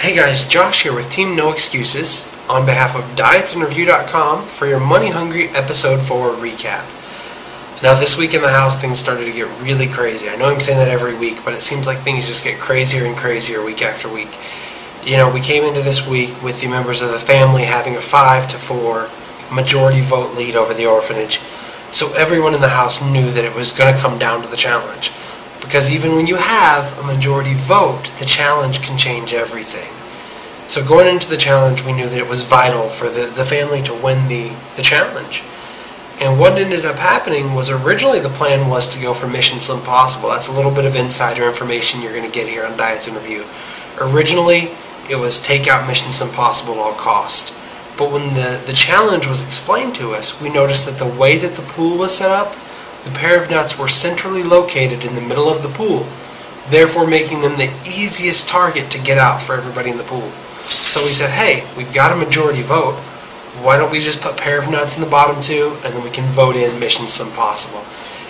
Hey guys, Josh here with Team No Excuses on behalf of dietsandreview.com for your Money Hungry Episode 4 recap. Now this week in the house things started to get really crazy. I know I'm saying that every week, but it seems like things just get crazier and crazier week after week. You know, we came into this week with the members of the family having a 5-4 majority vote lead over the orphanage. So everyone in the house knew that it was going to come down to the challenge. Because even when you have a majority vote, the challenge can change everything. So going into the challenge, we knew that it was vital for the family to win the challenge. And what ended up happening was originally the plan was to go for Mission Slim Possible. That's a little bit of insider information you're going to get here on Diets and Review. Originally, it was take out Mission Slim Possible at all cost. But when the challenge was explained to us, we noticed that the way that the pool was set up, the pair of nuts were centrally located in the middle of the pool, therefore making them the easiest target to get out for everybody in the pool. So we said, hey, we've got a majority vote, why don't we just put pair of nuts in the bottom two, and then we can vote in Mission Slim Possible.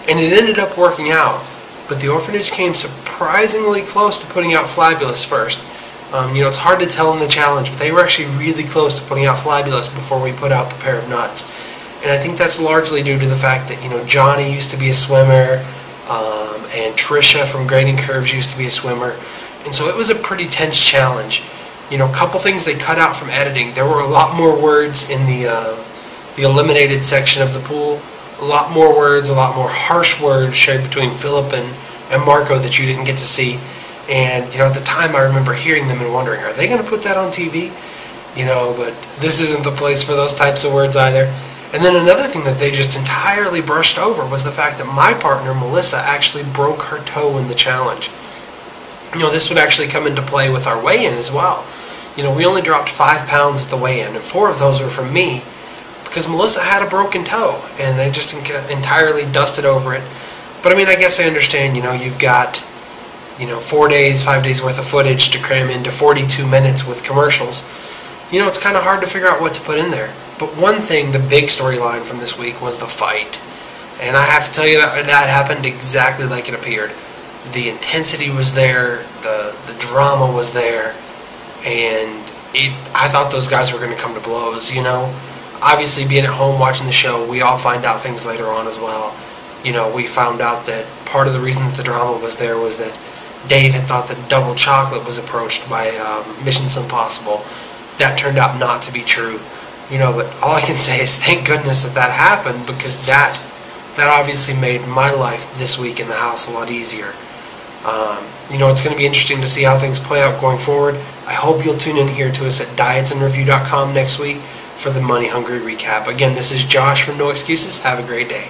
And it ended up working out, but the orphanage came surprisingly close to putting out Flabulous first. It's hard to tell in the challenge, but they were actually really close to putting out Flabulous before we put out the pair of nuts. And I think that's largely due to the fact that, Johnny used to be a swimmer, and Trisha from Grading Curves used to be a swimmer. And so it was a pretty tense challenge. A couple things they cut out from editing. There were a lot more words in the eliminated section of the pool. A lot more words, a lot more harsh words shared between Philip and Marco that you didn't get to see. And, at the time I remember hearing them and wondering, are they going to put that on TV? But this isn't the place for those types of words either. And then another thing that they just entirely brushed over was the fact that my partner, Melissa, actually broke her toe in the challenge. This would actually come into play with our weigh-in as well. We only dropped 5 pounds at the weigh-in, and 4 of those were from me because Melissa had a broken toe, and they just entirely dusted over it. But I guess I understand, you've got, 4 days, 5 days worth of footage to cram into 42 minutes with commercials. It's kind of hard to figure out what to put in there. But one thing, the big storyline from this week was the fight. And I have to tell you that happened exactly like it appeared. The intensity was there, the drama was there, and I thought those guys were going to come to blows, Obviously, being at home watching the show, we all find out things later on as well. We found out that part of the reason that the drama was there was that Dave had thought that Double Chocolate was approached by Mission Slim Possible. That turned out not to be true. But all I can say is thank goodness that happened, because that obviously made my life this week in the house a lot easier. It's going to be interesting to see how things play out going forward. I hope you'll tune in here to us at dietsandreview.com next week for the Money Hungry recap. Again, this is Josh from No Excuses. Have a great day.